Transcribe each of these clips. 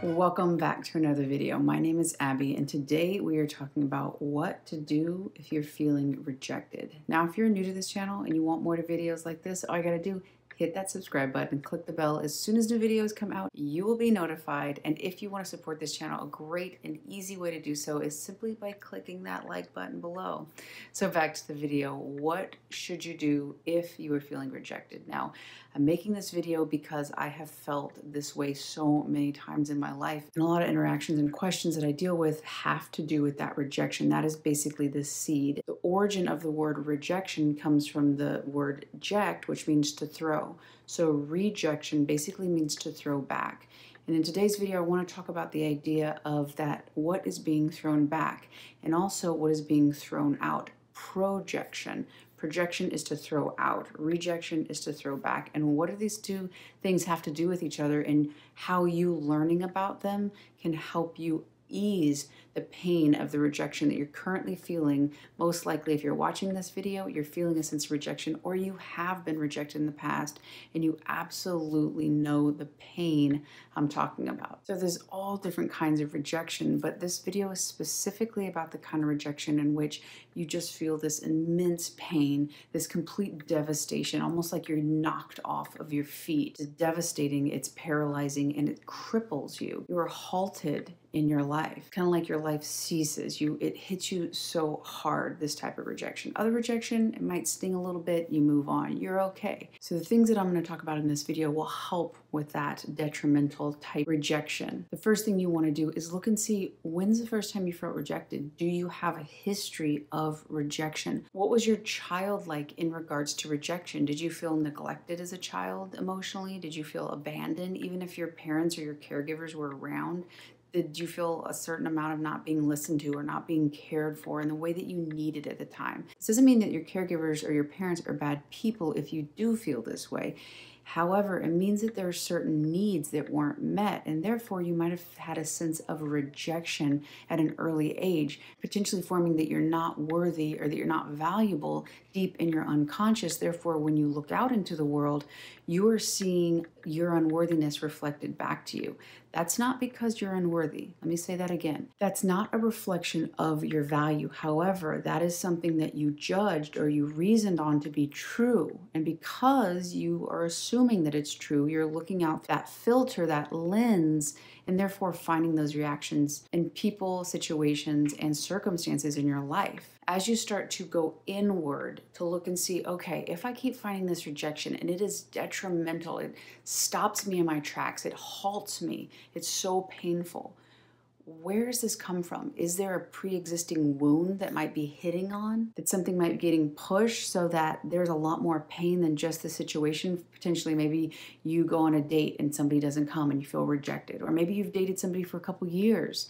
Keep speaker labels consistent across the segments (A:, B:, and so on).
A: Welcome back to another video. My name is Abby and today we are talking about what to do if you're feeling rejected. Now, if you're new to this channel and you want more videos like this, all you gotta do, hit that subscribe button, click the bell. As soon as new videos come out, you will be notified. And if you want to support this channel, a great and easy way to do so is simply by clicking that like button below. So back to the video, what should you do if you are feeling rejected? Now, I'm making this video because I have felt this way so many times in my life. And a lot of interactions and questions that I deal with have to do with that rejection. That is basically the seed. The origin of the word rejection comes from the word ject, which means to throw. So rejection basically means to throw back. And in today's video, I want to talk about the idea of that, what is being thrown back, and also what is being thrown out. Projection. Projection is to throw out. Rejection is to throw back. And what do these two things have to do with each other, and how you learning about them can help you ease the pain of the rejection that you're currently feeling. Most likely, if you're watching this video, you're feeling a sense of rejection, or you have been rejected in the past and you absolutely know the pain I'm talking about. So there's all different kinds of rejection, but this video is specifically about the kind of rejection in which you just feel this immense pain, this complete devastation, almost like you're knocked off of your feet. It's devastating, it's paralyzing, and it cripples you. You are halted in your life, kind of like your life ceases. It hits you so hard, this type of rejection. Other rejection, it might sting a little bit, you move on, you're okay. So the things that I'm going to talk about in this video will help with that detrimental type rejection. The first thing you want to do is look and see, when's the first time you felt rejected? Do you have a history of rejection? What was your child like in regards to rejection? Did you feel neglected as a child emotionally? Did you feel abandoned even if your parents or your caregivers were around? Did you feel a certain amount of not being listened to or not being cared for in the way that you needed at the time? This doesn't mean that your caregivers or your parents are bad people if you do feel this way. However, it means that there are certain needs that weren't met, and therefore you might have had a sense of rejection at an early age, potentially forming that you're not worthy or that you're not valuable deep in your unconscious. Therefore, when you look out into the world, you are seeing your unworthiness reflected back to you. That's not because you're unworthy. Let me say that again. That's not a reflection of your value. However, that is something that you judged or you reasoned on to be true. And because you are assuming that it's true, you're looking out that filter, that lens, and therefore finding those reactions in people, situations, and circumstances in your life. As you start to go inward to look and see, okay, if I keep finding this rejection and it is detrimental, it stops me in my tracks, it halts me, it's so painful. Where does this come from? Is there a pre-existing wound that might be hitting on? That something might be getting pushed so that there's a lot more pain than just the situation? Potentially, maybe you go on a date and somebody doesn't come and you feel rejected. Or maybe you've dated somebody for a couple years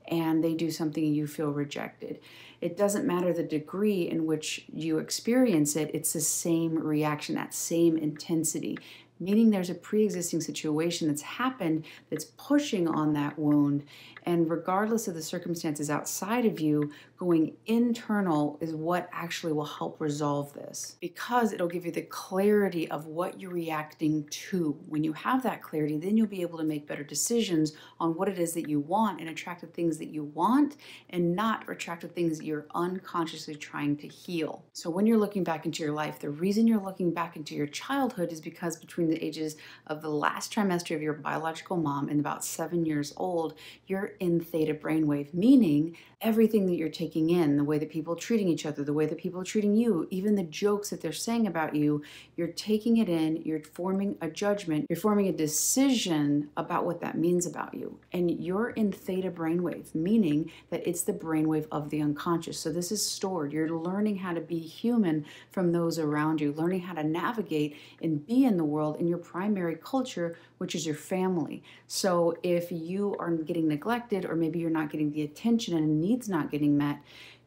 A: and they do something and you feel rejected. It doesn't matter the degree in which you experience it, it's the same reaction, that same intensity. Meaning there's a pre-existing situation that's happened that's pushing on that wound, and regardless of the circumstances outside of you, going internal is what actually will help resolve this, because it'll give you the clarity of what you're reacting to. When you have that clarity, then you'll be able to make better decisions on what it is that you want and attract the things that you want, and not attract the things that you're unconsciously trying to heal. So when you're looking back into your life, the reason you're looking back into your childhood is because between the ages of the last trimester of your biological mom and about 7 years old, you're in theta brainwave, meaning everything that you're taking in, the way that people are treating each other, the way that people are treating you, even the jokes that they're saying about you, you're taking it in, you're forming a judgment, you're forming a decision about what that means about you. And you're in theta brainwave, meaning that it's the brainwave of the unconscious. So this is stored. You're learning how to be human from those around you, learning how to navigate and be in the world in your primary culture, which is your family. So if you are getting neglected, or maybe you're not getting the attention and needs not getting met,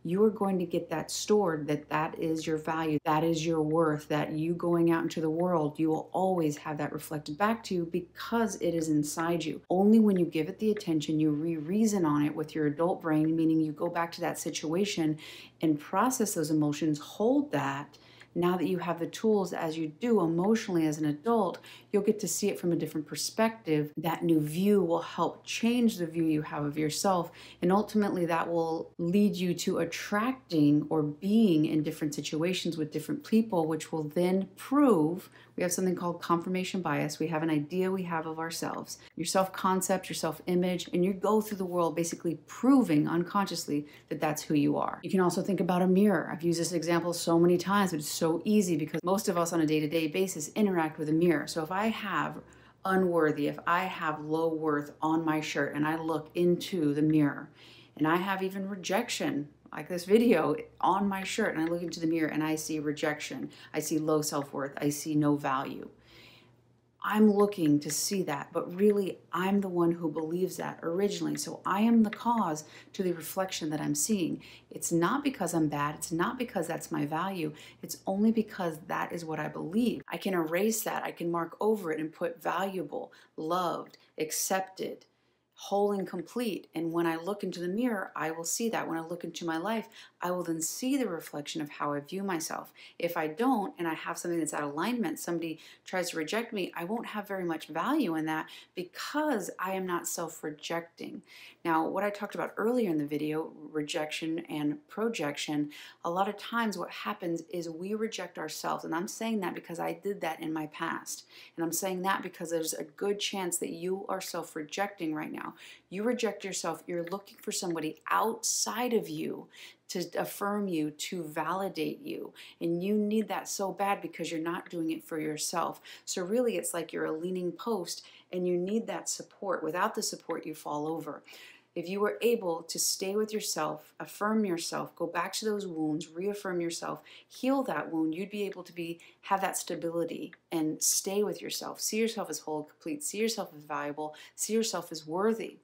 A: you are going to get that stored, that is your value, that is your worth, that you going out into the world, you will always have that reflected back to you because it is inside you. Only when you give it the attention, you reason on it with your adult brain, meaning you go back to that situation and process those emotions, hold that, Now that you have the tools as you do emotionally as an adult, you'll get to see it from a different perspective. That new view will help change the view you have of yourself, and ultimately that will lead you to attracting or being in different situations with different people, which will then prove we have something called confirmation bias. We have an idea we have of ourselves, your self-concept, your self-image, and you go through the world basically proving unconsciously that that's who you are. You can also think about a mirror. I've used this example so many times, but it's so easy because most of us on a day-to-day basis interact with a mirror. So if I have unworthy, if I have low worth on my shirt and I look into the mirror and I have even rejection, like this video, on my shirt, and I look into the mirror and I see rejection, I see low self-worth, I see no value. I'm looking to see that, but really I'm the one who believes that originally. So I am the cause to the reflection that I'm seeing. It's not because I'm bad. It's not because that's my value. It's only because that is what I believe. I can erase that. I can mark over it and put valuable, loved, accepted, whole and complete. And when I look into the mirror, I will see that. When I look into my life, I will then see the reflection of how I view myself. If I don't, and I have something that's out of alignment, somebody tries to reject me, I won't have very much value in that because I am not self-rejecting. Now, what I talked about earlier in the video, rejection and projection, a lot of times what happens is we reject ourselves. And I'm saying that because I did that in my past. And I'm saying that because there's a good chance that you are self-rejecting right now. You reject yourself. You're looking for somebody outside of you to affirm you, to validate you. And you need that so bad because you're not doing it for yourself. So really it's like you're a leaning post and you need that support. Without the support, you fall over. If you were able to stay with yourself, affirm yourself, go back to those wounds, reaffirm yourself, heal that wound, you'd be able to have that stability and stay with yourself. See yourself as whole, complete. See yourself as valuable. See yourself as worthy.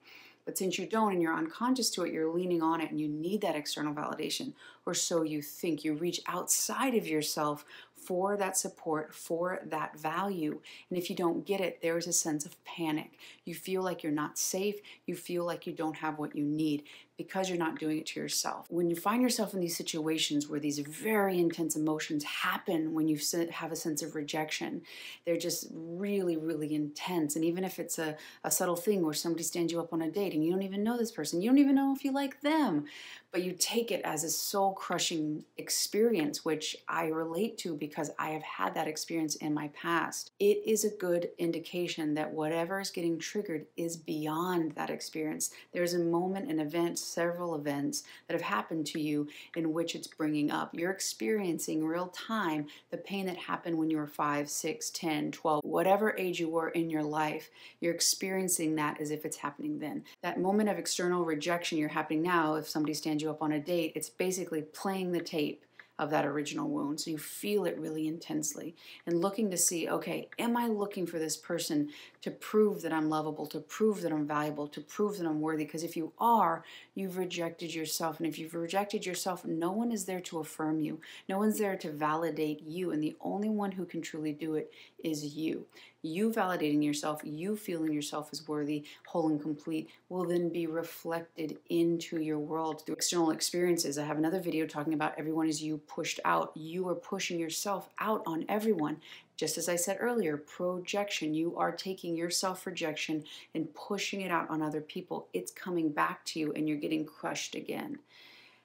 A: But since you don't and you're unconscious to it, you're leaning on it and you need that external validation, or so you think. You reach outside of yourself for that support, for that value. And if you don't get it, there is a sense of panic. You feel like you're not safe. You feel like you don't have what you need because you're not doing it to yourself. When you find yourself in these situations where these very intense emotions happen when you have a sense of rejection, they're just really, really intense. And even if it's a subtle thing where somebody stands you up on a date and you don't even know this person, you don't even know if you like them, but you take it as a soul-crushing experience, which I relate to because I have had that experience in my past. It is a good indication that whatever is getting triggered is beyond that experience. There's a moment, an event, several events that have happened to you in which it's bringing up. You're experiencing real time the pain that happened when you were 5, 6, 10, 12, whatever age you were in your life. You're experiencing that as if it's happening then. That moment of external rejection you're happening now, if somebody stands you up on a date, it's basically playing the tape of that original wound. So you feel it really intensely and looking to see, okay, am I looking for this person to prove that I'm lovable, to prove that I'm valuable, to prove that I'm worthy? Because if you are, you've rejected yourself. And if you've rejected yourself, no one is there to affirm you. No one's there to validate you. And the only one who can truly do it is you. You validating yourself, you feeling yourself as worthy, whole and complete, will then be reflected into your world through external experiences. I have another video talking about everyone is you pushed out. You are pushing yourself out on everyone. Just as I said earlier, projection. You are taking your self-rejection and pushing it out on other people. It's coming back to you and you're getting crushed again.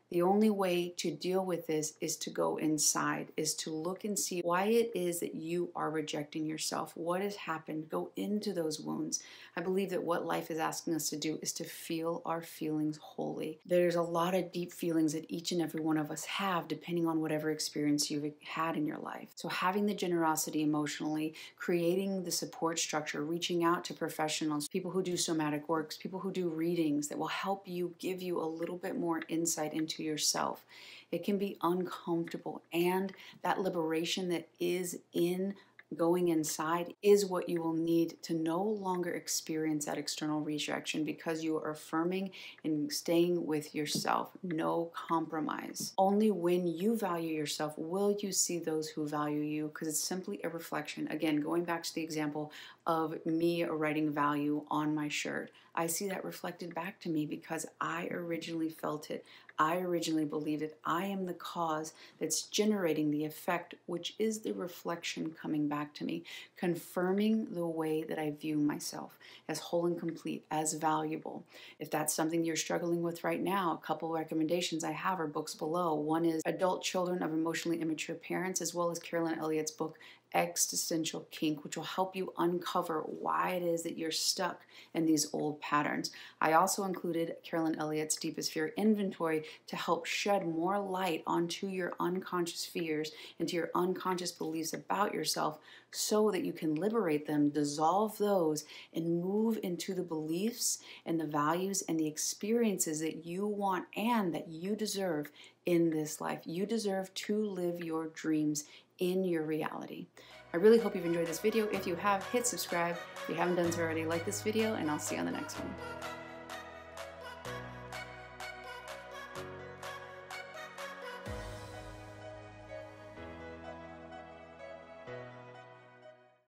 A: The only way to deal with this is to go inside, is to look and see why it is that you are rejecting yourself. What has happened? Go into those wounds. I believe that what life is asking us to do is to feel our feelings wholly. There's a lot of deep feelings that each and every one of us have, depending on whatever experience you've had in your life. So having the generosity emotionally, creating the support structure, reaching out to professionals, people who do somatic works, people who do readings that will help you, give you a little bit more insight into yourself. It can be uncomfortable, and that liberation that is in going inside is what you will need to no longer experience that external rejection, because you are affirming and staying with yourself. No compromise. Only when you value yourself will you see those who value you, because it's simply a reflection. Again, going back to the example of me writing value on my shirt. I see that reflected back to me because I originally felt it. I originally believed it. I am the cause that's generating the effect, which is the reflection coming back to me, confirming the way that I view myself as whole and complete, as valuable. If that's something you're struggling with right now, a couple recommendations I have are books below. One is Adult Children of Emotionally Immature Parents, as well as Carolyn Elliott's book, Existential, Kink, which will help you uncover why it is that you're stuck in these old patterns. I also included Carolyn Elliott's Deepest Fear Inventory to help shed more light onto your unconscious fears, into your unconscious beliefs about yourself, so that you can liberate them, dissolve those, and move into the beliefs and the values and the experiences that you want and that you deserve in this life. You deserve to live your dreams in your reality. I really hope you've enjoyed this video. If you have, hit subscribe. If you haven't done so already, like this video, and I'll see you on the next one.